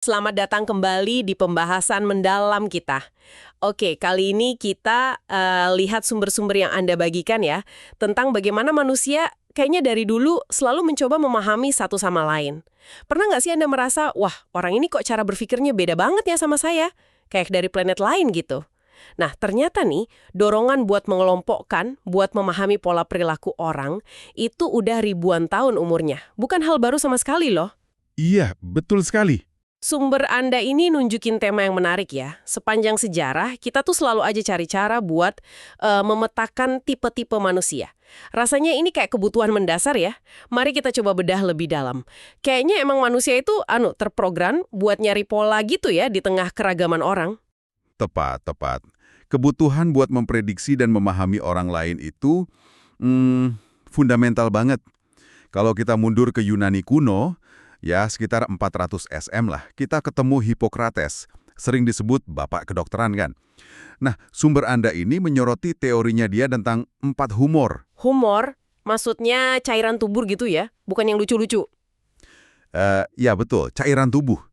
Selamat datang kembali di pembahasan mendalam kita. Oke, kali ini kita lihat sumber-sumber yang Anda bagikan ya, tentang bagaimana manusia kayaknya dari dulu selalu mencoba memahami satu sama lain. Pernah nggak sih Anda merasa, wah orang ini kok cara berpikirnya beda banget ya sama saya? Kayak dari planet lain gitu. Nah, ternyata nih, dorongan buat mengelompokkan, buat memahami pola perilaku orang, itu udah ribuan tahun umurnya. Bukan hal baru sama sekali loh. Iya, betul sekali. Sumber Anda ini nunjukin tema yang menarik ya. Sepanjang sejarah, kita tuh selalu aja cari cara buat memetakan tipe-tipe manusia. Rasanya ini kayak kebutuhan mendasar ya. Mari kita coba bedah lebih dalam. Kayaknya emang manusia itu terprogram buat nyari pola gitu ya di tengah keragaman orang. Tepat, tepat. Kebutuhan buat memprediksi dan memahami orang lain itu fundamental banget. Kalau kita mundur ke Yunani kuno, ya sekitar 400 SM lah, kita ketemu Hippocrates, sering disebut bapak kedokteran kan. Nah, sumber Anda ini menyoroti teorinya dia tentang 4 humor. Humor, maksudnya cairan tubuh gitu ya, bukan yang lucu-lucu. Ya betul, cairan tubuh.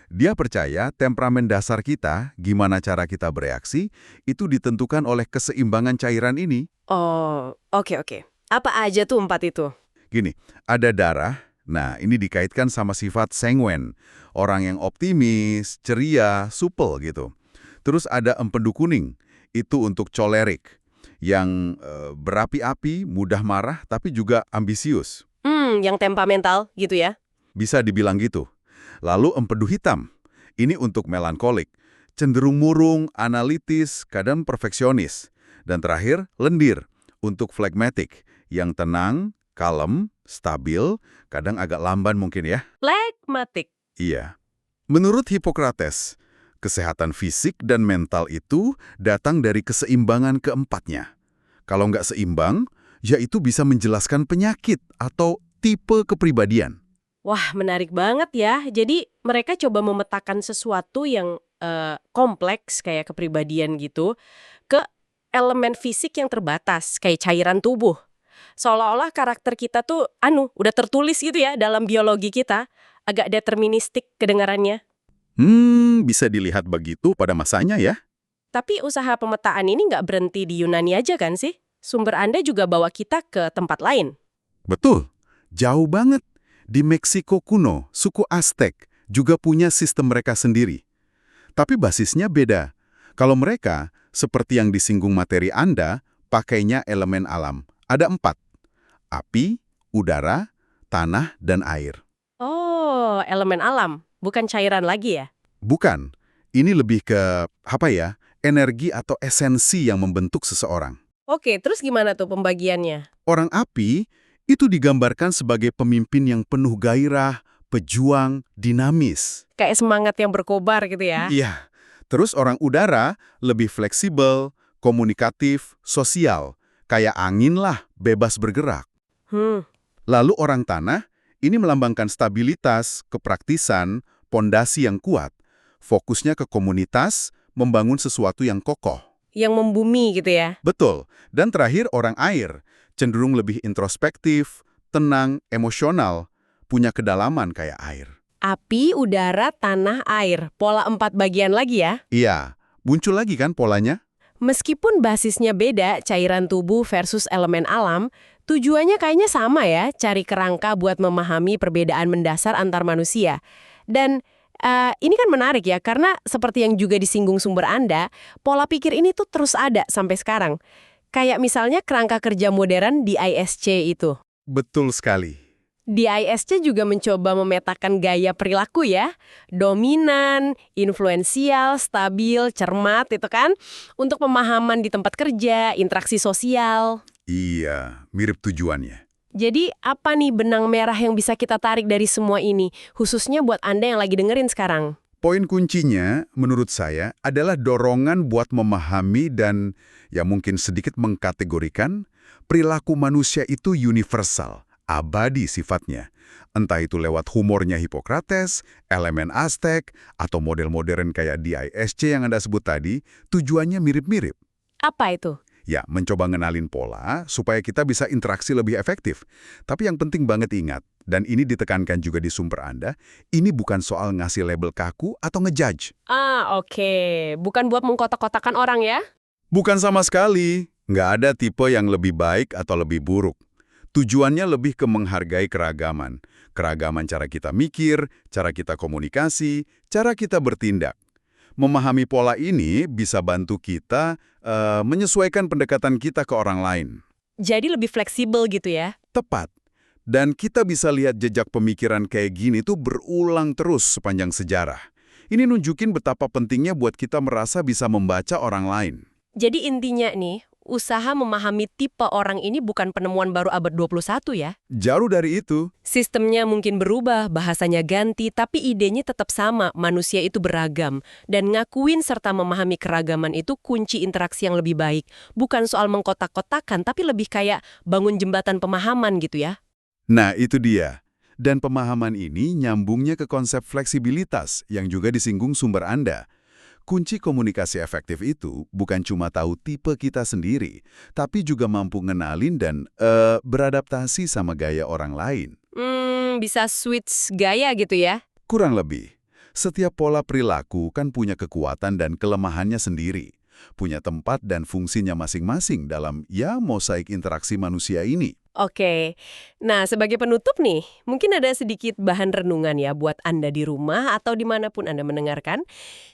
Dia percaya temperamen dasar kita, gimana cara kita bereaksi, itu ditentukan oleh keseimbangan cairan ini. Oh, oke. Apa aja tuh 4 itu? Gini, ada darah, nah ini dikaitkan sama sifat sanguine, orang yang optimis, ceria, supel gitu. Terus ada empedu kuning, itu untuk choleric, yang berapi-api, mudah marah, tapi juga ambisius. Yang temperamental gitu ya? Bisa dibilang gitu. Lalu empedu hitam, ini untuk melankolik, cenderung murung, analitis, kadang perfeksionis. Dan terakhir, lendir, untuk phlegmatic, yang tenang, kalem, stabil, kadang agak lamban mungkin ya. Phlegmatic. Iya. Menurut Hippocrates, kesehatan fisik dan mental itu datang dari keseimbangan keempatnya. Kalau nggak seimbang, ya itu bisa menjelaskan penyakit atau tipe kepribadian. Wah, menarik banget ya. Jadi mereka coba memetakan sesuatu yang kompleks kayak kepribadian gitu ke elemen fisik yang terbatas kayak cairan tubuh. Seolah-olah karakter kita tuh udah tertulis gitu ya dalam biologi kita, agak deterministik kedengarannya. Bisa dilihat begitu pada masanya ya. Tapi usaha pemetaan ini nggak berhenti di Yunani aja kan sih? Sumber Anda juga bawa kita ke tempat lain. Betul, jauh banget. Di Meksiko kuno, suku Aztec juga punya sistem mereka sendiri. Tapi basisnya beda. Kalau mereka, seperti yang disinggung materi Anda, pakainya elemen alam. Ada 4. Api, udara, tanah, dan air. Oh, elemen alam, bukan cairan lagi ya? Bukan. Ini lebih ke, energi atau esensi yang membentuk seseorang. Oke, terus gimana tuh pembagiannya? Orang api itu digambarkan sebagai pemimpin yang penuh gairah, pejuang, dinamis. Kayak semangat yang berkobar gitu ya? Iya. Terus orang udara lebih fleksibel, komunikatif, sosial. Kayak angin lah, bebas bergerak. Hmm, Lalu orang tanah, ini melambangkan stabilitas, kepraktisan, pondasi yang kuat. Fokusnya ke komunitas, membangun sesuatu yang kokoh. yang membumi gitu ya? Betul. Dan terakhir orang air, cenderung lebih introspektif, tenang, emosional, punya kedalaman kayak air. Api, udara, tanah, air. Pola 4 bagian lagi ya? Iya, muncul lagi kan polanya? Meskipun basisnya beda, cairan tubuh versus elemen alam, tujuannya kayaknya sama ya, cari kerangka buat memahami perbedaan mendasar antar manusia. Dan ini kan menarik ya, karena seperti yang juga disinggung sumber Anda, pola pikir ini tuh terus ada sampai sekarang. Kayak misalnya kerangka kerja modern di ISC itu. Betul sekali. Di ISC juga mencoba memetakan gaya perilaku ya. Dominan, influensial, stabil, cermat itu kan. Untuk pemahaman di tempat kerja, interaksi sosial. Iya, mirip tujuannya. Jadi apa nih benang merah yang bisa kita tarik dari semua ini? Khususnya buat Anda yang lagi dengerin sekarang. Poin kuncinya, menurut saya, adalah dorongan buat memahami dan, ya mungkin sedikit mengkategorikan, perilaku manusia itu universal, abadi sifatnya. Entah itu lewat humornya Hippocrates, elemen Aztec, atau model modern kayak di ISC yang Anda sebut tadi, tujuannya mirip-mirip. Apa itu? Ya, mencoba ngenalin pola supaya kita bisa interaksi lebih efektif. Tapi yang penting banget ingat, dan ini ditekankan juga di sumber Anda, ini bukan soal ngasih label kaku atau ngejudge. Oke. Bukan buat mengkotak-kotakan orang ya? Bukan sama sekali. Nggak ada tipe yang lebih baik atau lebih buruk. Tujuannya lebih ke menghargai keragaman. Keragaman cara kita mikir, cara kita komunikasi, cara kita bertindak. Memahami pola ini bisa bantu kita menyesuaikan pendekatan kita ke orang lain. Jadi lebih fleksibel gitu ya? Tepat. Dan kita bisa lihat jejak pemikiran kayak gini tuh berulang terus sepanjang sejarah. Ini nunjukin betapa pentingnya buat kita merasa bisa membaca orang lain. Jadi intinya nih, usaha memahami tipe orang ini bukan penemuan baru abad 21 ya? Jauh dari itu. Sistemnya mungkin berubah, bahasanya ganti, tapi idenya tetap sama, manusia itu beragam. Dan ngakuin serta memahami keragaman itu kunci interaksi yang lebih baik. Bukan soal mengkotak-kotakan, tapi lebih kayak bangun jembatan pemahaman gitu ya. Nah, itu dia. Dan pemahaman ini nyambungnya ke konsep fleksibilitas yang juga disinggung sumber Anda. Kunci komunikasi efektif itu bukan cuma tahu tipe kita sendiri, tapi juga mampu ngenalin dan beradaptasi sama gaya orang lain. Bisa switch gaya gitu ya? Kurang lebih, setiap pola perilaku kan punya kekuatan dan kelemahannya sendiri. Punya tempat dan fungsinya masing-masing dalam mosaik interaksi manusia ini. Oke, nah sebagai penutup nih, mungkin ada sedikit bahan renungan ya buat Anda di rumah atau dimanapun Anda mendengarkan.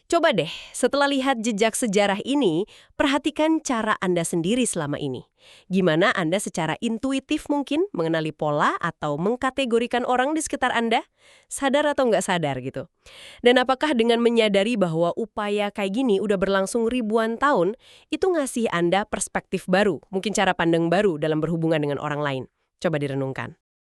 Coba deh, setelah lihat jejak sejarah ini, perhatikan cara Anda sendiri selama ini. Gimana Anda secara intuitif mungkin mengenali pola atau mengkategorikan orang di sekitar Anda? Sadar atau nggak sadar gitu. Dan apakah dengan menyadari bahwa upaya kayak gini udah berlangsung ribuan tahun, itu ngasih Anda perspektif baru, mungkin cara pandang baru dalam berhubungan dengan orang lain? Coba direnungkan.